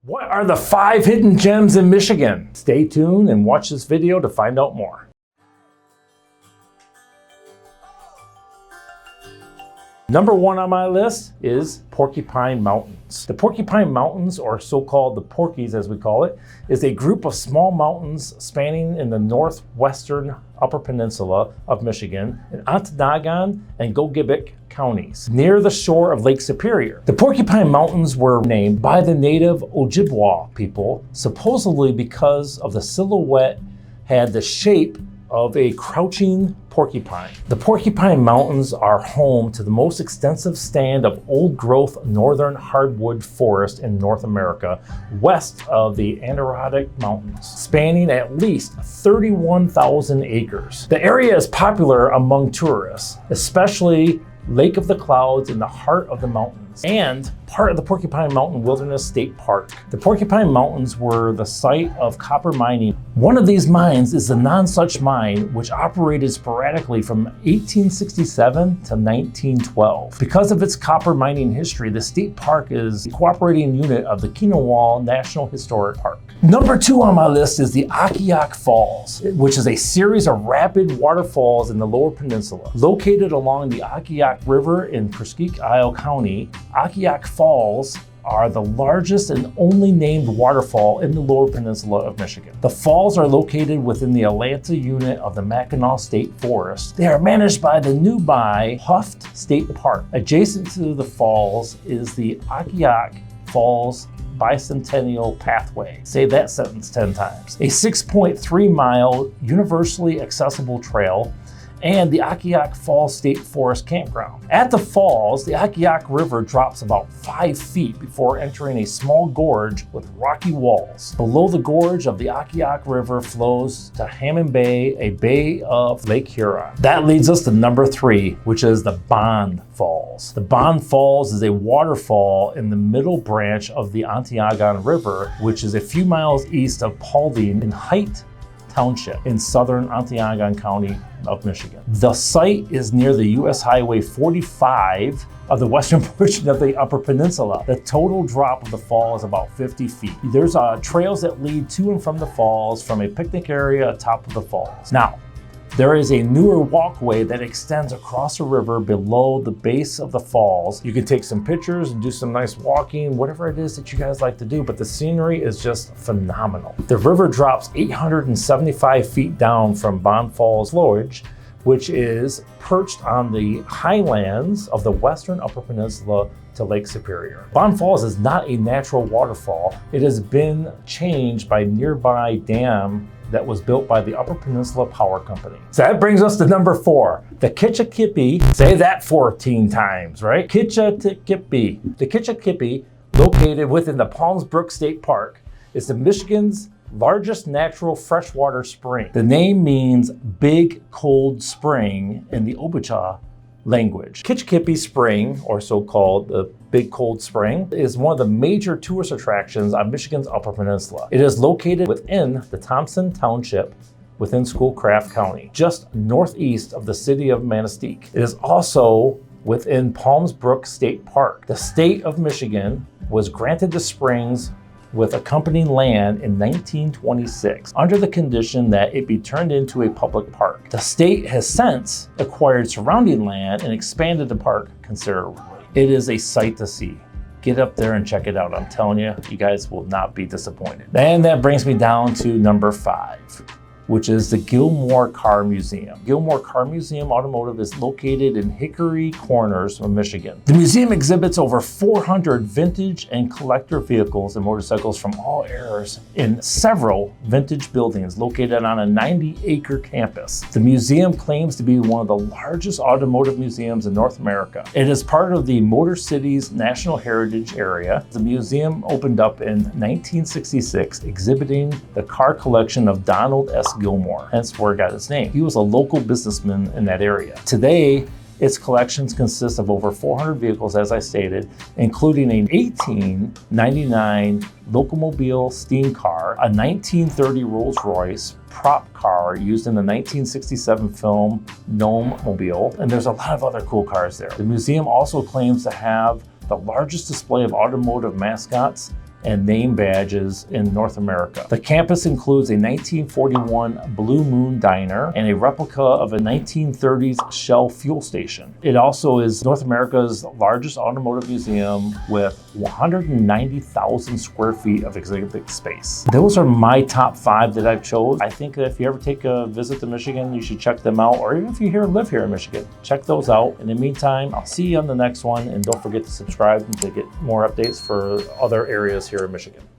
What are the 5 hidden gems in Michigan? Stay tuned and watch this video to find out more. Number 1 on my list is Porcupine Mountains. The Porcupine Mountains, or so-called the Porkies as we call it, is a group of small mountains spanning in the northwestern Upper Peninsula of Michigan in Ontonagon and Gogebic counties, near the shore of Lake Superior. The Porcupine Mountains were named by the native Ojibwa people, supposedly because of the silhouette had the shape of a crouching porcupine. The Porcupine Mountains are home to the most extensive stand of old-growth northern hardwood forest in North America, west of the Adirondack Mountains, spanning at least 31,000 acres. The area is popular among tourists, especially Lake of the Clouds in the heart of the mountains, and part of the Porcupine Mountain Wilderness State Park. The Porcupine Mountains were the site of copper mining. One of these mines is the Nonsuch Mine, which operated sporadically from 1867 to 1912. Because of its copper mining history, the state park is a cooperating unit of the Keenawall National Historic Park. Number 2 on my list is the Ocqueoc Falls, which is a series of rapid waterfalls in the Lower Peninsula. Located along the Ocqueoc River in Presque-Isle County, Ocqueoc Falls are the largest and only named waterfall in the Lower Peninsula of Michigan. The falls are located within the Atlanta unit of the Mackinac State Forest. They are managed by the nearby Huft State Park. Adjacent to the falls is the Ocqueoc Falls Bicentennial Pathway. Say that sentence 10 times. A 6.3 mile universally accessible trail and the Ocqueoc Falls State Forest Campground. At the falls, the Ocqueoc River drops about 5 feet before entering a small gorge with rocky walls. Below the gorge of the Ocqueoc River flows to Hammond Bay, a bay of Lake Huron. That leads us to number 3, which is the Bond Falls. The Bond Falls is a waterfall in the middle branch of the Ontonagon River, which is a few miles east of Paulding in Height Township in southern Ontonagon County of Michigan. The site is near the US Highway 45 of the western portion of the Upper Peninsula. The total drop of the fall is about 50 feet. There's trails that lead to and from the falls from a picnic area atop of the falls. Now, there is a newer walkway that extends across the river below the base of the falls. You can take some pictures and do some nice walking, whatever it is that you guys like to do, but the scenery is just phenomenal. The river drops 875 feet down from Bond Falls Lodge, which is perched on the highlands of the western Upper Peninsula to Lake Superior. Bond Falls is not a natural waterfall. It has been changed by nearby dam that was built by the Upper Peninsula Power Company. So that brings us to number 4, the Kitch-iti-Kipi. Say that 14 times, right? Kitch-iti-Kipi. The Kitch-iti-Kipi, located within the Palms Brook State Park, is the Michigan's largest natural freshwater spring. The name means big cold spring in the Obicha language. Kitch-iti-Kipi Spring, or so-called the Big Cold Spring, is one of the major tourist attractions on Michigan's Upper Peninsula. It is located within the Thompson Township within Schoolcraft County, just northeast of the city of Manistee. It is also within Palms Brook State Park. The state of Michigan was granted the springs with accompanying land in 1926 under the condition that it be turned into a public park. The state has since acquired surrounding land and expanded the park considerably. It is a sight to see. Get up there and check it out. I'm telling you, you guys will not be disappointed. And that brings me down to number 5, which is the Gilmore Car Museum. Gilmore Car Museum Automotive is located in Hickory Corners of Michigan. The museum exhibits over 400 vintage and collector vehicles and motorcycles from all eras in several vintage buildings located on a 90-acre campus. The museum claims to be one of the largest automotive museums in North America. It is part of the Motor Cities National Heritage Area. The museum opened up in 1966, exhibiting the car collection of Donald S. Gilmore, hence where it got its name. He was a local businessman in that area. Today, its collections consist of over 400 vehicles, as I stated, including an 1899 Locomobile steam car, a 1930 Rolls-Royce prop car used in the 1967 film Gnome-mobile, and there's a lot of other cool cars there. The museum also claims to have the largest display of automotive mascots and name badges in North America. The campus includes a 1941 Blue Moon diner and a replica of a 1930s Shell fuel station. It also is North America's largest automotive museum with 190,000 square feet of exhibit space. Those are my top 5 that I've chose. I think that if you ever take a visit to Michigan, you should check them out, or even if you live here in Michigan, check those out. In the meantime, I'll see you on the next one, and don't forget to subscribe to get more updates for other areas here in Michigan.